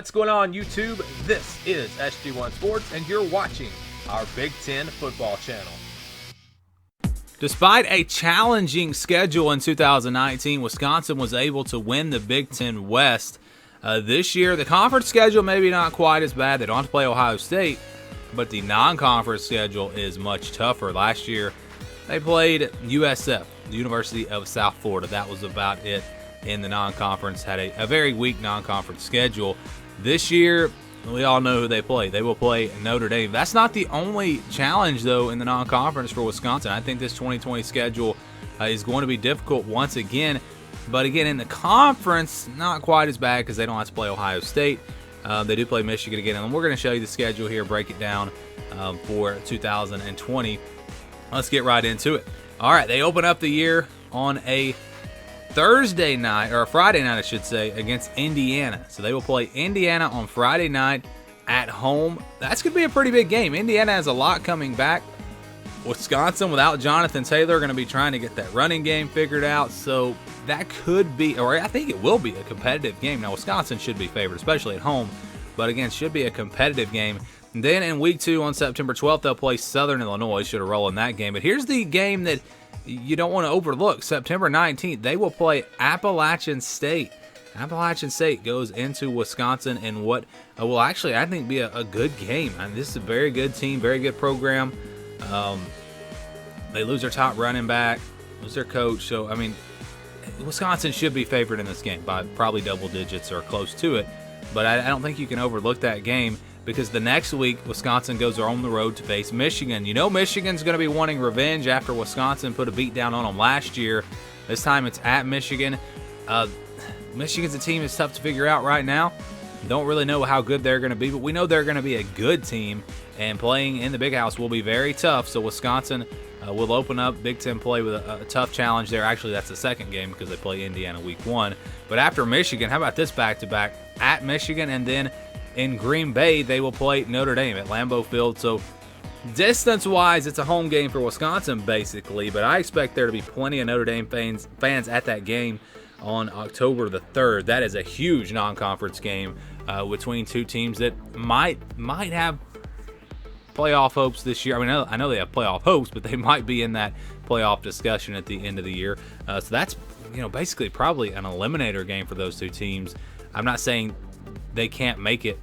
What's going on, YouTube? This is SG1 Sports, and you're watching our Big Ten football channel. Despite a challenging schedule in 2019, Wisconsin was able to win the Big Ten West. This year, the conference schedule maybe not quite as bad. They don't have to play Ohio State, but the non-conference schedule is much tougher. Last year, they played USF, the University of South Florida. That was about it in the non-conference. Had a very weak non-conference schedule. This year, we all know who they play. They will play Notre Dame. That's not the only challenge, though, in the non-conference for Wisconsin. I think this 2020 schedule is going to be difficult once again. But again, in the conference, not quite as bad because they don't have to play Ohio State. They do play Michigan again. And we're going to show you the schedule here, break it down for 2020. Let's get right into it. All right, they open up the year on a Thursday night, or a Friday night, I should say, against Indiana. So they will play Indiana on Friday night at home. That's going to be a pretty big game. Indiana has a lot coming back. Wisconsin, without Jonathan Taylor, going to be trying to get that running game figured out. So that could be, or I think it will be, a competitive game. Now, Wisconsin should be favored, especially at home. But again, should be a competitive game. And then in week 2 on September 12th, they'll play Southern Illinois. Should have rolled in that game. But here's the game that you don't want to overlook. September 19th, they will play Appalachian State. Appalachian State goes into Wisconsin in what will actually, I think, be a good game. I mean, this is a very good team, very good program. They lose their top running back, lose their coach. So, I mean, Wisconsin should be favored in this game by probably double digits or close to it. But I don't think you can overlook that game, because the next week, Wisconsin goes on the road to face Michigan. You know Michigan's going to be wanting revenge after Wisconsin put a beat down on them last year. This time it's at Michigan. Michigan's a team that's tough to figure out right now. Don't really know how good they're going to be, but we know they're going to be a good team, and playing in the Big House will be very tough. So Wisconsin will open up Big Ten play with a tough challenge there. Actually, that's the second game because they play Indiana week 1. But after Michigan, how about this back-to-back at Michigan, and then in Green Bay, they will play Notre Dame at Lambeau Field. So distance-wise, it's a home game for Wisconsin, basically. But I expect there to be plenty of Notre Dame fans at that game on October the 3rd. That is a huge non-conference game between two teams that might have playoff hopes this year. I mean, I know they have playoff hopes, but they might be in that playoff discussion at the end of the year. So that's, basically probably an eliminator game for those two teams. I'm not saying they can't make it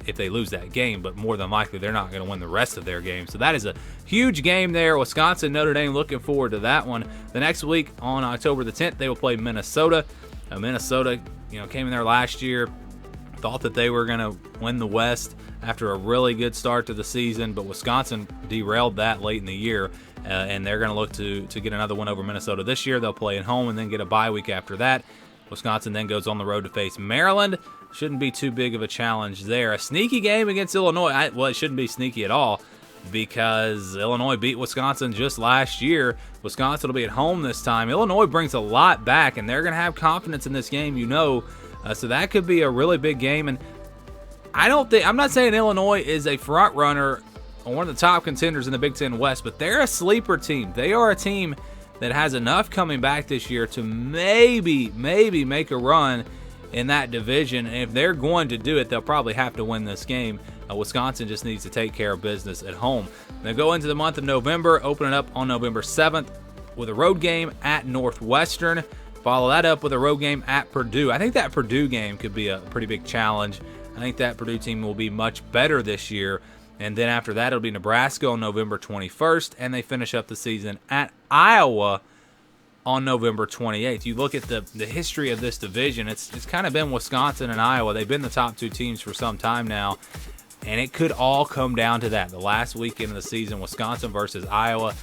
if they lose that game, but more than likely they're not going to win the rest of their games. So that is a huge game there. Wisconsin, Notre Dame, looking forward to that one. The next week on October the 10th, they will play Minnesota. Minnesota, came in there last year, thought that they were going to win the West after a really good start to the season, but Wisconsin derailed that late in the year, and they're going to look to get another win over Minnesota this year. They'll play at home and then get a bye week after that. Wisconsin then goes on the road to face Maryland. Shouldn't be too big of a challenge there. A sneaky game against Illinois. Well, it shouldn't be sneaky at all, because Illinois beat Wisconsin just last year. Wisconsin will be at home this time. Illinois brings a lot back, and they're going to have confidence in this game, so that could be a really big game. And I'm not saying Illinois is a front runner or one of the top contenders in the Big Ten West, but they're a sleeper team. They are a team that has enough coming back this year to maybe make a run in that division. And if they're going to do it, they'll probably have to win this game. Wisconsin just needs to take care of business at home. They go into the month of November, open it up on November 7th with a road game at Northwestern. Follow that up with a road game at Purdue. I think that Purdue game could be a pretty big challenge. I think that Purdue team will be much better this year. And then after that, it'll be Nebraska on November 21st, and they finish up the season at Iowa on November 28th. You look at the history of this division, it's kind of been Wisconsin and Iowa. They've been the top two teams for some time now, and it could all come down to that. The last weekend of the season, Wisconsin versus Iowa,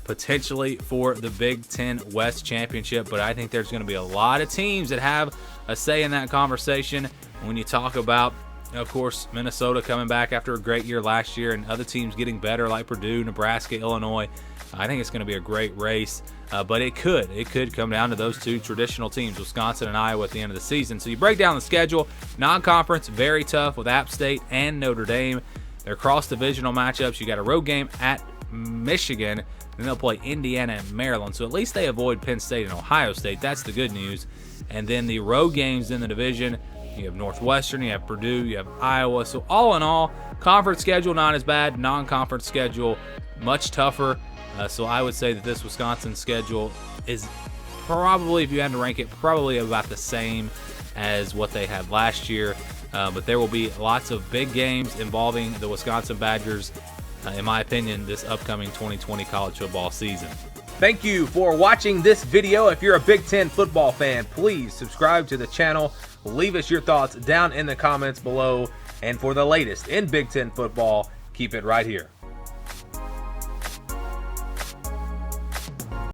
potentially for the Big Ten West Championship. But I think there's going to be a lot of teams that have a say in that conversation. When you talk about, of course, Minnesota coming back after a great year last year, and other teams getting better like Purdue, Nebraska, Illinois, I think it's going to be a great race. But it could come down to those two traditional teams, Wisconsin and Iowa, at the end of the season. So you break down the schedule. Non-conference, very tough with App State and Notre Dame. They're cross-divisional matchups. You got a road game at Michigan, then they'll play Indiana and Maryland. So at least they avoid Penn State and Ohio State. That's the good news. And then the road games in the division, You have Northwestern, you have Purdue, you have Iowa. So all in all, conference schedule not as bad. Non-conference schedule much tougher. So I would say that this Wisconsin schedule is probably, if you had to rank it, probably about the same as what they had last year. But there will be lots of big games involving the Wisconsin Badgers, in my opinion, this upcoming 2020 college football season. Thank you for watching this video. If you're a Big Ten football fan, please subscribe to the channel. Leave us your thoughts down in the comments below. And for the latest in Big Ten football, keep it right here.